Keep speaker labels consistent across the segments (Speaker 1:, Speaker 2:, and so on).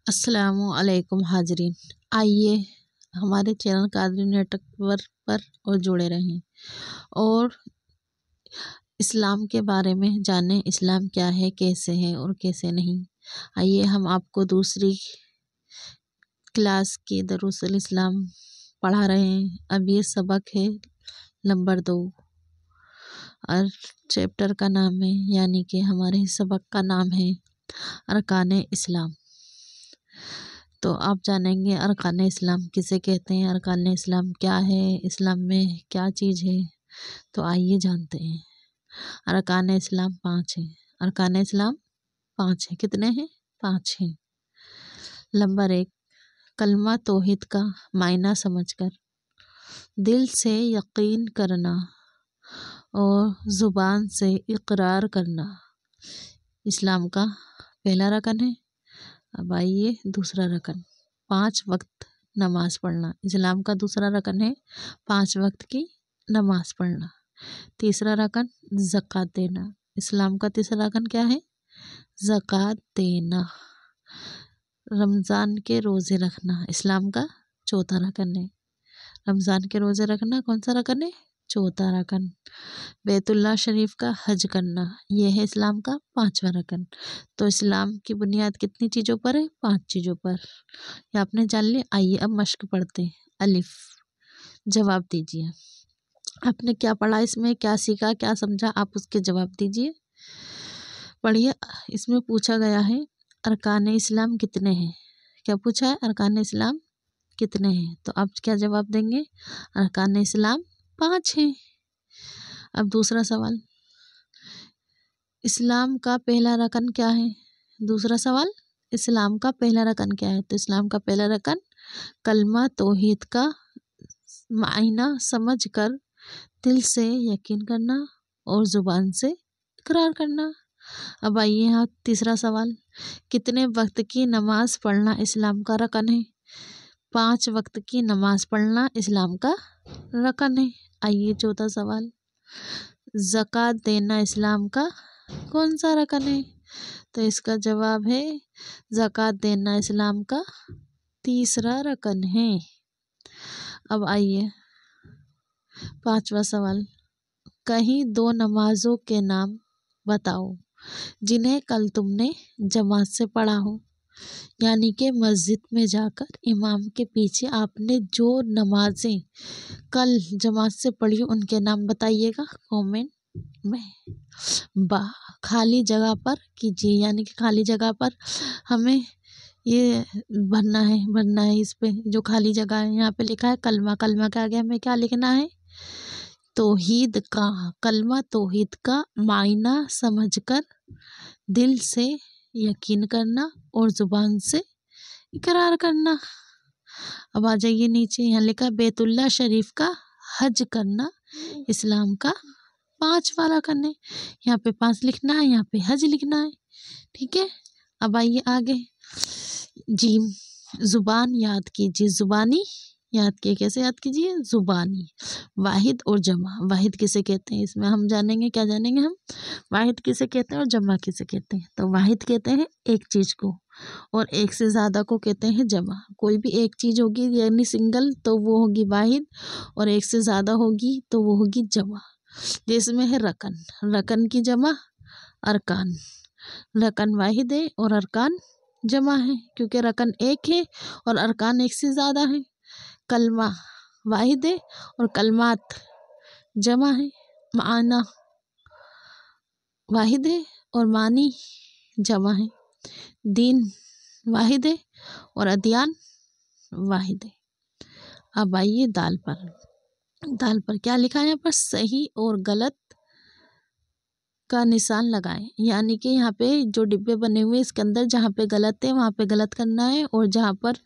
Speaker 1: अस्सलाम वालेकुम हाजरीन। आइए हमारे चैनल कादरी नेटवर्क पर और जुड़े रहें और इस्लाम के बारे में जानें। इस्लाम क्या है, कैसे है और कैसे नहीं। आइए हम आपको दूसरी क्लास की दरूसल इस्लाम पढ़ा रहे हैं। अब ये सबक है नंबर 2 और चैप्टर का नाम है, यानी कि हमारे सबक का नाम है अरकान इस्लाम। तो आप जानेंगे अरकान इस्लाम किसे कहते हैं, अरकान इस्लाम क्या है, इस्लाम में क्या चीज़ है। तो आइए जानते हैं। अरकान इस्लाम 5 है। अरकान इस्लाम 5 है। कितने हैं? 5 हैं। नंबर 1, कलमा तौहीद का मायना समझकर दिल से यकीन करना और ज़ुबान से इकरार करना इस्लाम का पहला रकन है। अब आइए दूसरा रकन, 5 वक्त नमाज पढ़ना। इस्लाम का दूसरा रकन है 5 वक्त की नमाज पढ़ना। तीसरा रकन ज़कात देना। इस्लाम का तीसरा रकन क्या है? ज़कात देना। रमज़ान के रोज़े रखना इस्लाम का चौथा रकन है। रमज़ान के रोज़े रखना कौन सा रकन है? चौथा रकन। बैतुल्लाह शरीफ का हज करना, यह है इस्लाम का 5वां रकन। तो इस्लाम की बुनियाद कितनी चीज़ों पर है? 5 चीज़ों पर। ये आपने जान लिया। आइए अब मश्क पढ़ते हैं। अलिफ, जवाब दीजिए। आपने क्या पढ़ा, इसमें क्या सीखा, क्या समझा, आप उसके जवाब दीजिए। पढ़िए। इसमें पूछा गया है अरकान इस्लाम कितने हैं। क्या पूछा है? अरकान इस्लाम कितने हैं। तो आप क्या जवाब देंगे? अरकान इस्लाम 5 हैं। अब दूसरा सवाल, इस्लाम का पहला रकन क्या है? दूसरा सवाल, इस्लाम का पहला रकन क्या है? तो इस्लाम का पहला रकन कलमा तौहीद का मायना समझ कर दिल से यकीन करना और ज़ुबान से इकरार करना। अब आइए यहाँ तीसरा सवाल, कितने वक्त की नमाज पढ़ना इस्लाम का रकन है? 5 वक्त की नमाज पढ़ना इस्लाम का रकन है। आइए चौथा सवाल, ज़कात देना इस्लाम का कौन सा रकन है? तो इसका जवाब है ज़कात देना इस्लाम का तीसरा रकन है। अब आइए 5वां सवाल, कहीं 2 नमाजों के नाम बताओ जिन्हें कल तुमने जमात से पढ़ा हो, यानी कि मस्जिद में जाकर इमाम के पीछे आपने जो नमाजें कल जमात से पढ़ी उनके नाम बताइएगा कमेंट में। खाली जगह पर कीजिए, यानी कि खाली जगह पर हमें ये भरना है। इस पे जो खाली जगह है यहाँ पे लिखा है कलमा। कलमा के आगे हमें क्या लिखना है? तौहीद का, कलमा तौहीद का मायना समझकर दिल से यकीन करना और ज़ुबान से इकरार करना। अब आ जाइए नीचे, यहाँ लिखा बैतुल्लाह शरीफ का हज करना इस्लाम का 5वां रकन है। यहाँ पे 5 लिखना है, यहाँ पे हज लिखना है। ठीक है। अब आइए आगे, जीम, ज़ुबान याद कीजिए। ज़ुबानी याद किए, कैसे याद कीजिए? ज़ुबानी। वाहिद और जमा, वाहिद किसे कहते हैं इसमें हम जानेंगे। क्या जानेंगे हम? वाहिद किसे कहते हैं और जमा किसे कहते हैं। तो वाहिद कहते हैं एक चीज़ को और एक से ज़्यादा को कहते हैं जमा। कोई भी एक चीज़ होगी यानी सिंगल तो वो होगी वाहिद, और एक से ज़्यादा होगी तो वो होगी जमा। जिसमें है रकन, रकन की जमा अरकान। रकन वाहिद है और अरकान जमा है, क्योंकि रकन एक है और अरकान एक से ज़्यादा है। कलमा वाहिद है और कलमात जमा है। माना वाहिद है और मानी जमा है। दीन वाहिद है और अदियान वाहिद है। अब आइए दाल पर। दाल पर क्या लिखा है? यहाँ पर सही और गलत का निशान लगाएं, यानी कि यहाँ पे जो डिब्बे बने हुए इसके अंदर जहाँ पे गलत है वहाँ पे गलत करना है और जहाँ पर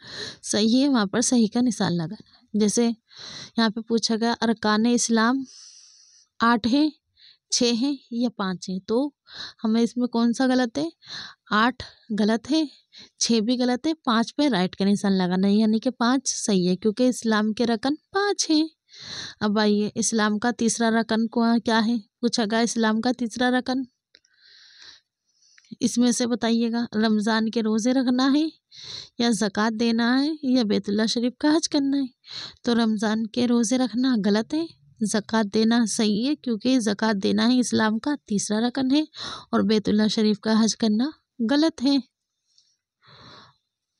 Speaker 1: सही है वहाँ पर सही का निशान लगाना है। जैसे यहाँ पे पूछा गया अरकान इस्लाम 8 है, 6 है या 5 है, तो हमें इसमें कौन सा गलत है? 8 गलत है, 6 भी गलत है, 5 पे राइट का निशान लगाना है, यानी कि 5 सही है क्योंकि इस्लाम के रकन 5 हैं। अब आइए इस्लाम का तीसरा रकन क्या है? पूछा गया इस्लाम का तीसरा रकन। اس میں سے بتائیے گا، رمضان کے روزے رکھنا ہے یا زکوٰۃ دینا ہے یا بیت اللہ شریف کا حج کرنا ہے؟ تو رمضان کے روزے رکھنا غلط ہے، زکوٰۃ دینا صحیح ہے کیونکہ زکوٰۃ دینا ہی اسلام کا تیسرا رکن ہے، اور بیت اللہ شریف کا حج کرنا غلط ہے۔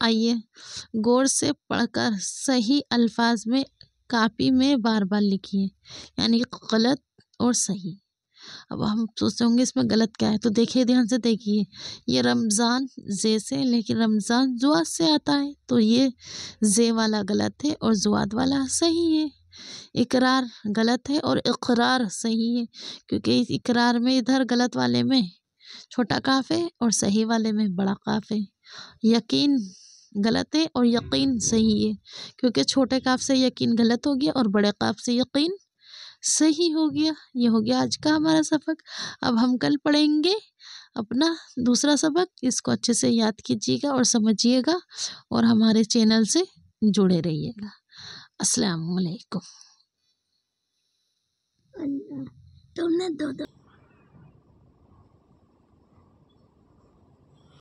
Speaker 1: آئیے غور سے پڑھ کر صحیح الفاظ میں کاپی میں بار بار لکھیے، یعنی غلط اور صحیح۔ اب ہم سوچتے ہوں گے اس میں غلط کیا ہے، تو دیکھیے دھیان سے دیکھیے، یہ رمضان زے سے، لیکن رمضان زواد سے آتا ہے، تو یہ زے والا غلط ہے اور زواد والا صحیح ہے۔ اقرار غلط ہے اور اقرار صحیح ہے، کیونکہ اقرار میں ادھر غلط والے میں چھوٹا کاف ہے اور صحیح والے میں بڑا کاف ہے۔ یقین غلط ہے اور یقین صحیح ہے، کیونکہ چھوٹے کاف سے یقین غلط ہو گیا اور بڑے کاف سے یقین صحیح ہو گیا۔ یہ ہو گیا آج کا ہمارا سبق۔ اب ہم کل پڑھیں گے اپنا دوسرا سبق، اس کو اچھے سے یاد کیجیے گا اور سمجھیے گا، اور ہمارے چینل سے جڑے رہیے گا۔ السلام علیکم۔ تم نے دو